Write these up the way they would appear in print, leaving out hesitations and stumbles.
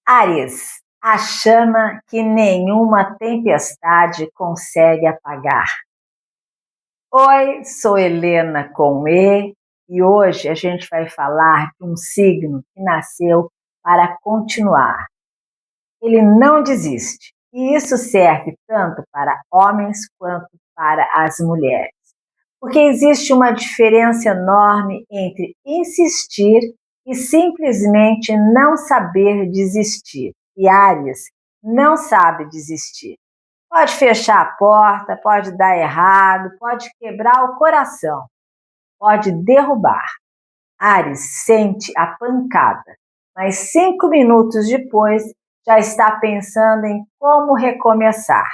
Áries, a chama que nenhuma tempestade consegue apagar. Oi, sou Helena com e hoje a gente vai falar de um signo que nasceu para continuar. Ele não desiste, e isso serve tanto para homens quanto para as mulheres. Porque existe uma diferença enorme entre insistir e simplesmente não saber desistir. E Áries não sabe desistir. Pode fechar a porta, pode dar errado, pode quebrar o coração, pode derrubar. Áries sente a pancada, mas 5 minutos depois já está pensando em como recomeçar.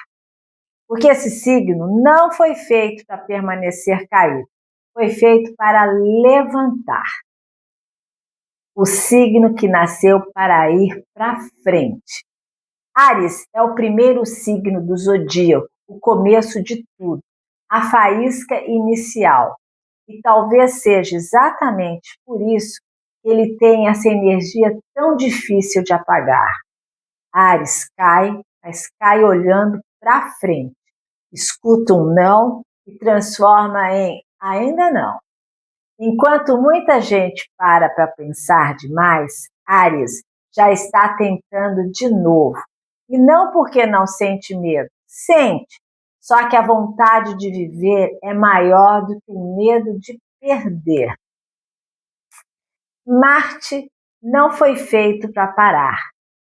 Porque esse signo não foi feito para permanecer caído, foi feito para levantar. O signo que nasceu para ir para frente. Áries é o primeiro signo do zodíaco, o começo de tudo, a faísca inicial. E talvez seja exatamente por isso que ele tem essa energia tão difícil de apagar. Áries cai, mas cai olhando para frente. Escuta um não e transforma em ainda não. Enquanto muita gente para pensar demais, Áries já está tentando de novo. E não porque não sente medo, sente. Só que a vontade de viver é maior do que o medo de perder. Marte não foi feito para parar.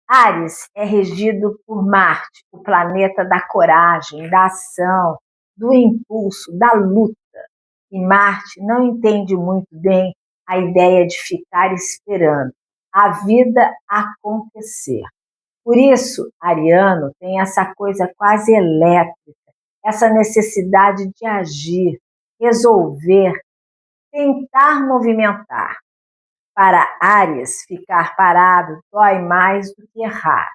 Áries é regido por Marte, o planeta da coragem, da ação, do impulso, da luta. E Marte não entende muito bem a ideia de ficar esperando a vida acontecer. Por isso, Ariano tem essa coisa quase elétrica, essa necessidade de agir, resolver, tentar movimentar. Para Áries, ficar parado dói mais do que errar.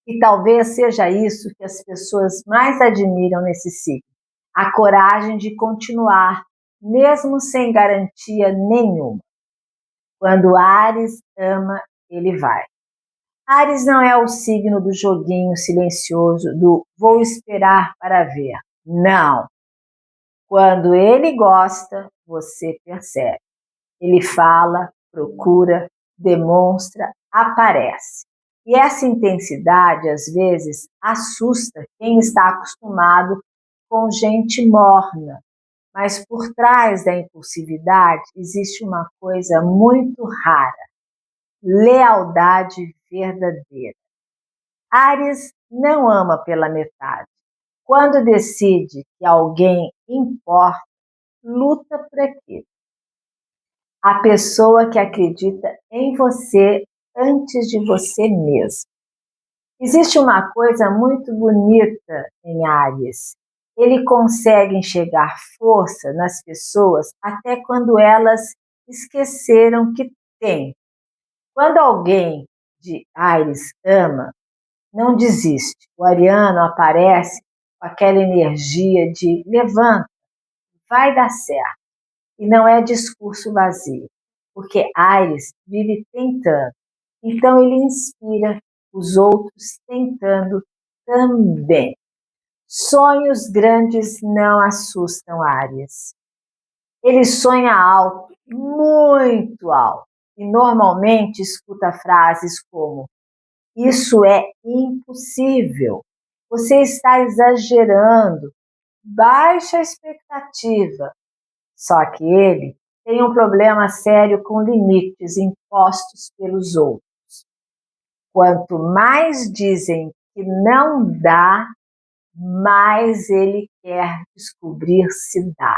E talvez seja isso que as pessoas mais admiram nesse signo, a coragem de continuar, mesmo sem garantia nenhuma. Quando Áries ama, ele vai. Áries não é o signo do joguinho silencioso, do vou esperar para ver. Não. Quando ele gosta, você percebe. Ele fala, procura, demonstra, aparece. E essa intensidade, às vezes, assusta quem está acostumado com gente morna. Mas por trás da impulsividade existe uma coisa muito rara: lealdade verdadeira. Áries não ama pela metade. Quando decide que alguém importa, luta por aquilo. A pessoa que acredita em você antes de você mesmo. Existe uma coisa muito bonita em Áries. Ele consegue enxergar força nas pessoas até quando elas esqueceram que tem. Quando alguém de Áries ama, não desiste. O ariano aparece com aquela energia de levanta, vai dar certo. E não é discurso vazio, porque Áries vive tentando. Então ele inspira os outros tentando também. Sonhos grandes não assustam Áries. Ele sonha alto, muito alto, e normalmente escuta frases como: isso é impossível, você está exagerando, baixa expectativa. Só que ele tem um problema sério com limites impostos pelos outros. Quanto mais dizem que não dá, mais ele quer descobrir se dá.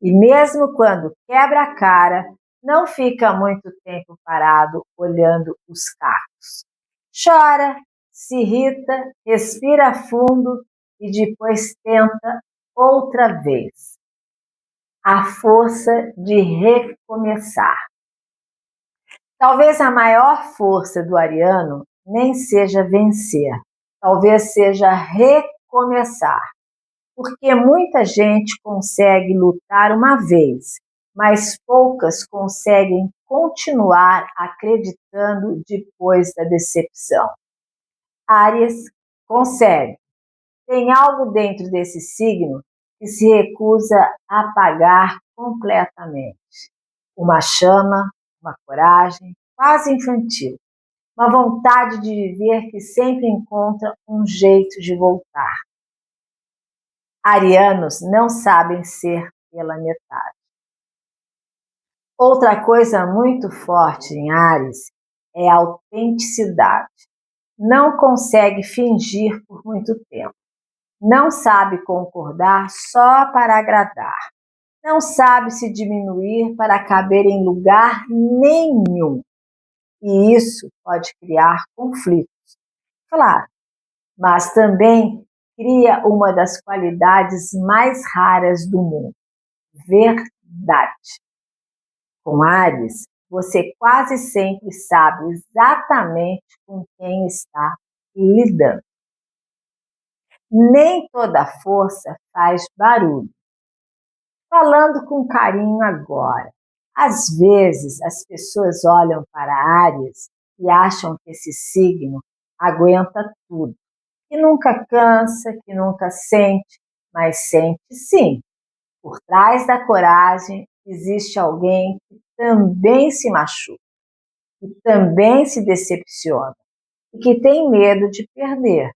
E mesmo quando quebra a cara, não fica muito tempo parado olhando os cacos. Chora, se irrita, respira fundo e depois tenta outra vez. A força de recomeçar. Talvez a maior força do ariano nem seja vencer, talvez seja recomeçar. Porque muita gente consegue lutar uma vez mas poucas conseguem continuar acreditando depois da decepção. Áries consegue. Tem algo dentro desse signo que se recusa a apagar completamente. Uma chama, uma coragem quase infantil, uma vontade de viver que sempre encontra um jeito de voltar. Arianos não sabem ser pela metade. Outra coisa muito forte em Áries é a autenticidade. Não consegue fingir por muito tempo. Não sabe concordar só para agradar. Não sabe se diminuir para caber em lugar nenhum. E isso pode criar conflitos, claro, mas também cria uma das qualidades mais raras do mundo: verdade. Com Áries, você quase sempre sabe exatamente com quem está lidando. Nem toda força faz barulho. Falando com carinho agora, às vezes as pessoas olham para Áries e acham que esse signo aguenta tudo, que nunca cansa, que nunca sente, mas sente sim. Por trás da coragem existe alguém que também se machuca, que também se decepciona e que tem medo de perder.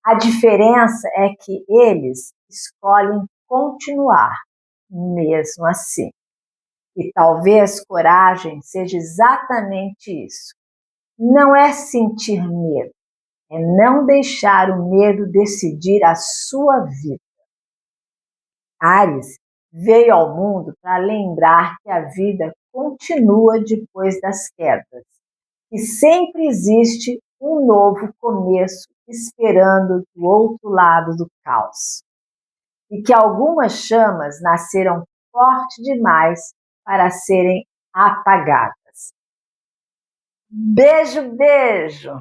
A diferença é que eles escolhem continuar, mesmo assim. E talvez coragem seja exatamente isso. Não é sentir medo, é não deixar o medo decidir a sua vida. Áries veio ao mundo para lembrar que a vida continua depois das quedas, que sempre existe um novo começo esperando do outro lado do caos, e que algumas chamas nasceram forte demais para serem apagadas. Beijo, beijo!